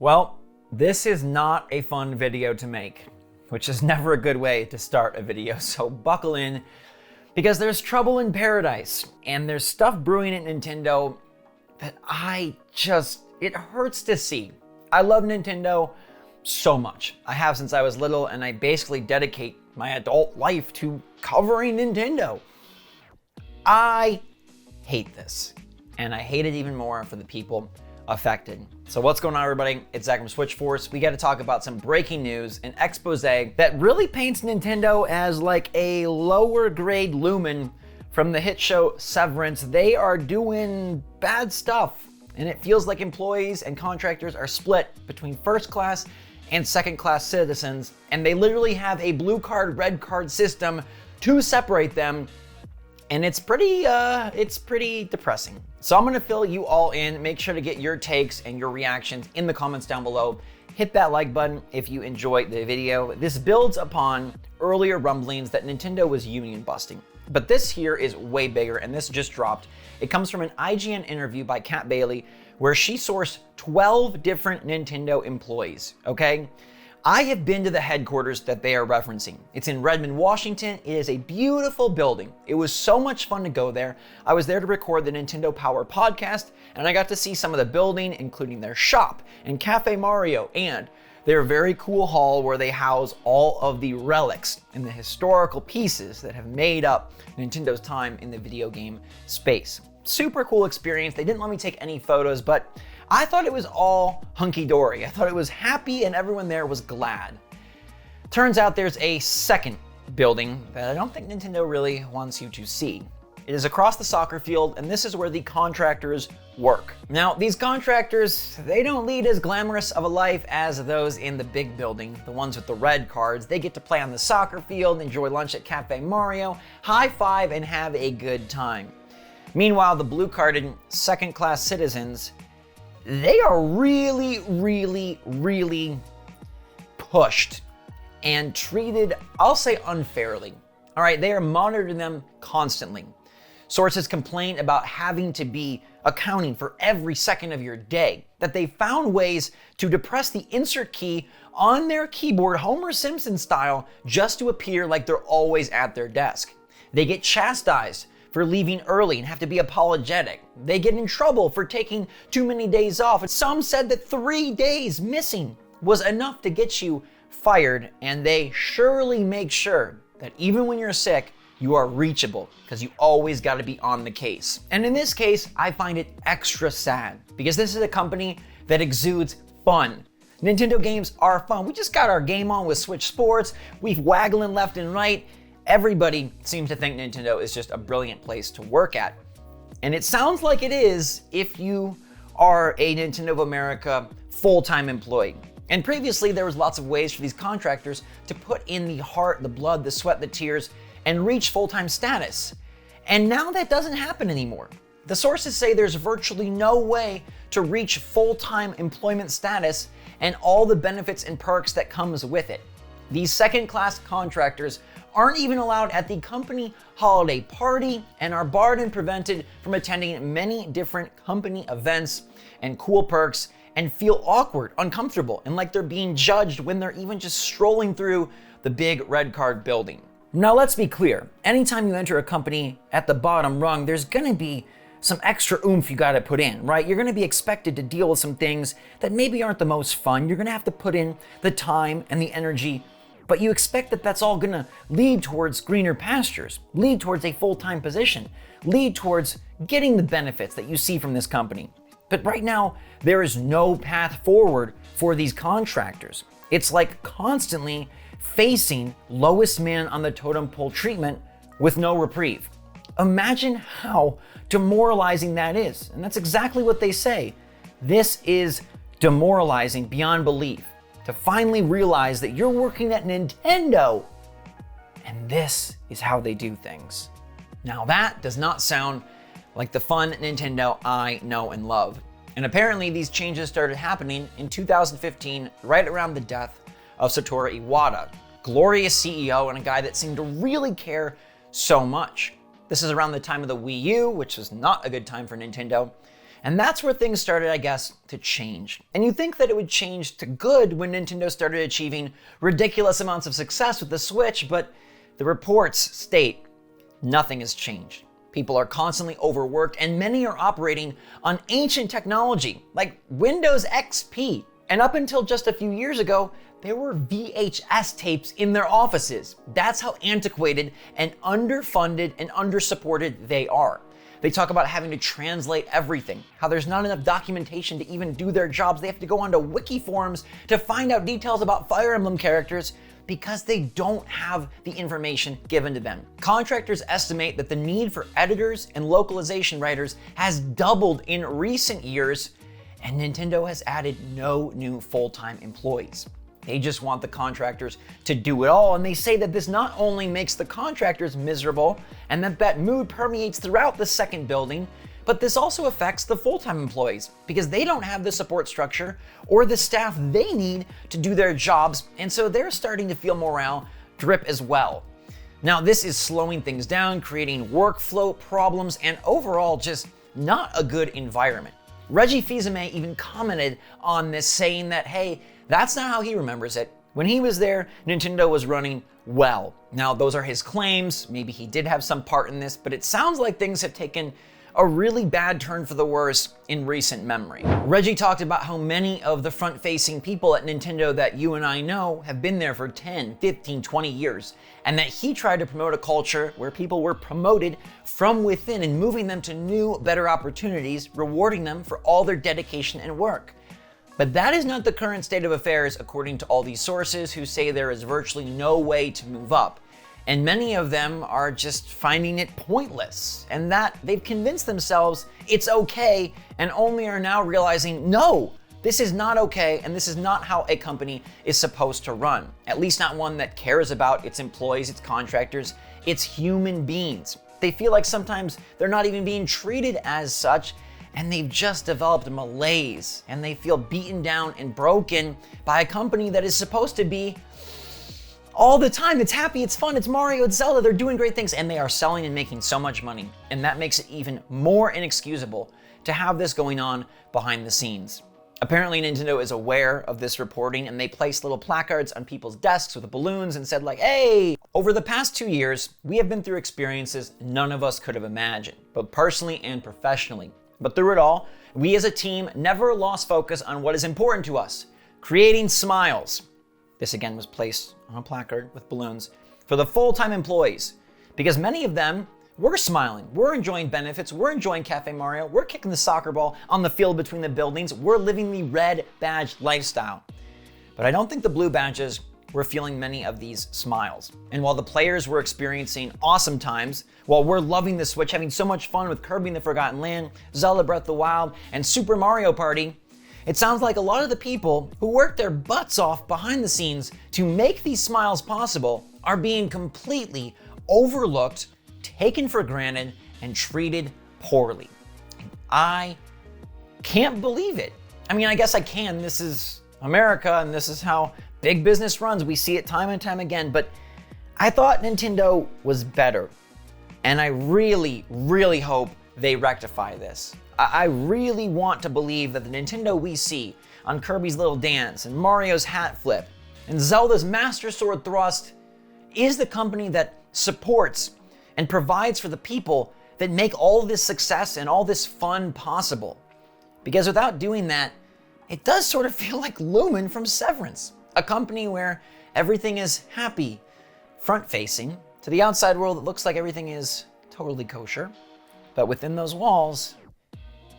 Well, this is not a fun video to make, which is never a good way to start a video, so buckle in, because there's trouble in paradise, and there's stuff brewing at Nintendo that it hurts to see. I love Nintendo so much. I have since I was little, and I basically dedicate my adult life to covering Nintendo. I hate this, and I hate it even more for the people affected. So what's going on, everybody? It's Zach from SwitchForce. We got to talk about some breaking news, an expose that really paints Nintendo as like a lower grade Lumen from the hit show Severance. They are doing bad stuff, and it feels like employees and contractors are split between first class and second class citizens, and they literally have a blue card, red card system to separate them. And it's pretty depressing. So I'm gonna fill you all in. Make sure to get your takes and your reactions in the comments down below. Hit that like button if you enjoyed the video. This builds upon earlier rumblings that Nintendo was union busting. But this here is way bigger, and this just dropped. It comes from an IGN interview by Kat Bailey, where she sourced 12 different Nintendo employees, okay? I have been to the headquarters that they are referencing. It's in Redmond, Washington. It is a beautiful building. It was so much fun to go there. I was there to record the Nintendo Power podcast, and I got to see some of the building, including their shop and Cafe Mario, and their very cool hall where they house all of the relics and the historical pieces that have made up Nintendo's time in the video game space. Super cool experience. They didn't let me take any photos, but I thought it was all hunky-dory. I thought it was happy and everyone there was glad. Turns out there's a second building that I don't think Nintendo really wants you to see. It is across the soccer field, and this is where the contractors work. Now, these contractors, they don't lead as glamorous of a life as those in the big building, the ones with the red cards. They get to play on the soccer field, enjoy lunch at Cafe Mario, high five, and have a good time. Meanwhile, the blue-carded second-class citizens, they are really pushed and treated, I'll say, unfairly. All right, they are monitoring them constantly. Sources complain about having to be accounting for every second of your day, that they found ways to depress the insert key on their keyboard, Homer Simpson style, just to appear like they're always at their desk. They get chastised for leaving early and have to be apologetic. They get in trouble for taking too many days off. Some said that 3 days missing was enough to get you fired, and they surely make sure that even when you're sick, you are reachable, because you always gotta be on the case. And in this case, I find it extra sad, because this is a company that exudes fun. Nintendo games are fun. We just got our game on with Switch Sports. We've waggling left and right. Everybody seems to think Nintendo is just a brilliant place to work at. And it sounds like it is if you are a Nintendo of America full-time employee. And previously, there was lots of ways for these contractors to put in the heart, the blood, the sweat, the tears, and reach full-time status. And now that doesn't happen anymore. The sources say there's virtually no way to reach full-time employment status and all the benefits and perks that comes with it. These second-class contractors aren't even allowed at the company holiday party and are barred and prevented from attending many different company events and cool perks, and feel awkward, uncomfortable, and like they're being judged when they're even just strolling through the big red card building. Now let's be clear, anytime you enter a company at the bottom rung, there's gonna be some extra oomph you gotta put in, right? You're gonna be expected to deal with some things that maybe aren't the most fun. You're gonna have to put in the time and the energy, but you expect that that's all gonna lead towards greener pastures, lead towards a full-time position, lead towards getting the benefits that you see from this company. But right now, there is no path forward for these contractors. It's like constantly facing lowest man on the totem pole treatment with no reprieve. Imagine how demoralizing that is. And that's exactly what they say. This is demoralizing beyond belief, to finally realize that you're working at Nintendo and this is how they do things. Now that does not sound like the fun Nintendo I know and love. And apparently these changes started happening in 2015, right around the death of Satoru Iwata, glorious CEO and a guy that seemed to really care so much. This is around the time of the Wii U, which was not a good time for Nintendo. And that's where things started, I guess, to change. And you think that it would change to good when Nintendo started achieving ridiculous amounts of success with the Switch, but the reports state nothing has changed. People are constantly overworked, and many are operating on ancient technology like Windows XP. And up until just a few years ago, there were VHS tapes in their offices. That's how antiquated and underfunded and undersupported they are. They talk about having to translate everything, how there's not enough documentation to even do their jobs. They have to go onto wiki forums to find out details about Fire Emblem characters because they don't have the information given to them. Contractors estimate that the need for editors and localization writers has doubled in recent years, and Nintendo has added no new full-time employees. They just want the contractors to do it all, and they say that this not only makes the contractors miserable, and that mood permeates throughout the second building, but this also affects the full-time employees because they don't have the support structure or the staff they need to do their jobs, and so they're starting to feel morale drip as well. Now, this is slowing things down, creating workflow problems, and overall just not a good environment. Reggie Fils-Aimé even commented on this, saying that, hey, that's not how he remembers it. When he was there, Nintendo was running well. Now, those are his claims. Maybe he did have some part in this, but it sounds like things have taken a really bad turn for the worse in recent memory. Reggie talked about how many of the front-facing people at Nintendo that you and I know have been there for 10, 15, 20 years, and that he tried to promote a culture where people were promoted from within and moving them to new, better opportunities, rewarding them for all their dedication and work. But that is not the current state of affairs according to all these sources who say there is virtually no way to move up. And many of them are just finding it pointless, and that they've convinced themselves it's okay and only are now realizing, no, this is not okay and this is not how a company is supposed to run. At least not one that cares about its employees, its contractors, its human beings. They feel like sometimes they're not even being treated as such, and they've just developed a malaise, and they feel beaten down and broken by a company that is supposed to be all the time. It's happy, it's fun, it's Mario, it's Zelda, they're doing great things, and they are selling and making so much money. And that makes it even more inexcusable to have this going on behind the scenes. Apparently Nintendo is aware of this reporting, and they placed little placards on people's desks with balloons and said like, hey, over the past 2 years, we have been through experiences none of us could have imagined, both personally and professionally. But through it all, we as a team never lost focus on what is important to us, creating smiles. This again was placed on a placard with balloons for the full-time employees, because many of them were smiling, we're enjoying benefits, we're enjoying Cafe Mario, we're kicking the soccer ball on the field between the buildings, we're living the red badge lifestyle. But I don't think the blue badges were feeling many of these smiles. And while the players were experiencing awesome times, while we're loving the Switch, having so much fun with Kirby and the Forgotten Land, Zelda Breath of the Wild, and Super Mario Party, it sounds like a lot of the people who work their butts off behind the scenes to make these smiles possible are being completely overlooked, taken for granted, and treated poorly. And I can't believe it. I mean, I guess I can. This is America, and this is how big business runs. We see it time and time again, but I thought Nintendo was better. And I really, really hope they rectify this. I really want to believe that the Nintendo we see on Kirby's Little Dance and Mario's hat flip and Zelda's Master Sword thrust is the company that supports and provides for the people that make all this success and all this fun possible. Because without doing that, it does sort of feel like Lumen from Severance, a company where everything is happy, front-facing. To the outside world, it looks like everything is totally kosher. But within those walls,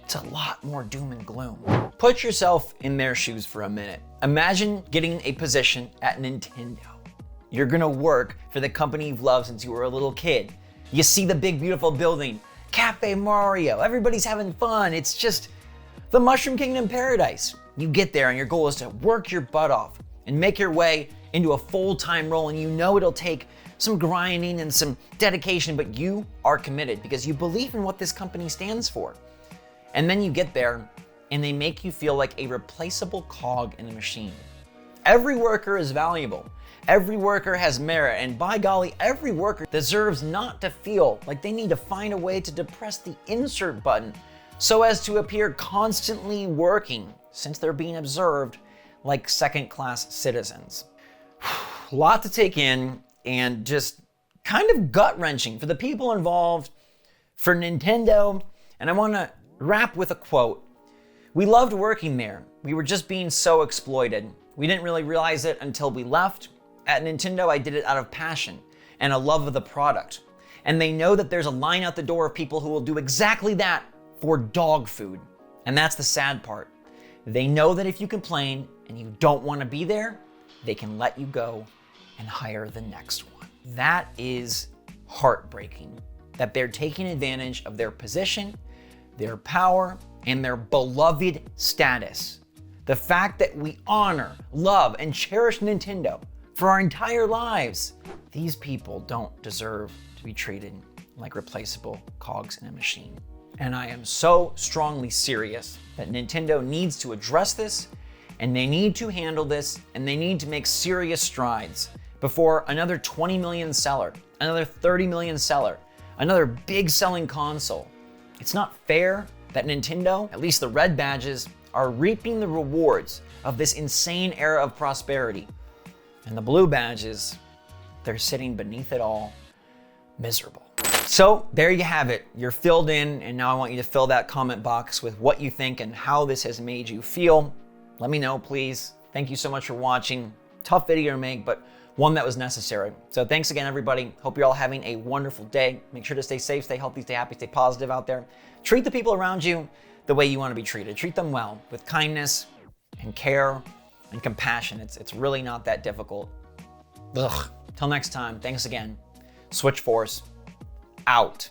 it's a lot more doom and gloom. Put yourself in their shoes for a minute. Imagine getting a position at Nintendo. You're gonna work for the company you've loved since you were a little kid. You see the big, beautiful building, Cafe Mario, everybody's having fun. It's just the Mushroom Kingdom paradise. You get there and your goal is to work your butt off and make your way into a full-time role, and you know it'll take some grinding and some dedication, but you are committed because you believe in what this company stands for. And then you get there and they make you feel like a replaceable cog in a machine. Every worker is valuable. Every worker has merit, and by golly, every worker deserves not to feel like they need to find a way to depress the insert button so as to appear constantly working since they're being observed like second-class citizens. A lot to take in, and just kind of gut-wrenching for the people involved, for Nintendo, and I want to wrap with a quote. "We loved working there. We were just being so exploited. We didn't really realize it until we left. At Nintendo, I did it out of passion and a love of the product. And they know that there's a line out the door of people who will do exactly that for dog food. And that's the sad part. They know that if you complain and you don't want to be there, they can let you go and hire the next one." That is heartbreaking, that they're taking advantage of their position, their power, and their beloved status. The fact that we honor, love, and cherish Nintendo for our entire lives. These people don't deserve to be treated like replaceable cogs in a machine. And I am so strongly serious that Nintendo needs to address this, and they need to handle this, and they need to make serious strides before another 20 million seller, another 30 million seller, another big selling console. It's not fair that Nintendo, at least the red badges, are reaping the rewards of this insane era of prosperity. And the blue badges, they're sitting beneath it all, miserable. So there you have it. You're filled in, and now I want you to fill that comment box with what you think and how this has made you feel. Let me know, please. Thank you so much for watching. Tough video to make, but one that was necessary. So thanks again, everybody. Hope you're all having a wonderful day. Make sure to stay safe, stay healthy, stay happy, stay positive out there. Treat the people around you the way you want to be treated. Treat them well, with kindness and care and compassion. It's really not that difficult. Ugh. Till next time, thanks again. SwitchForce out.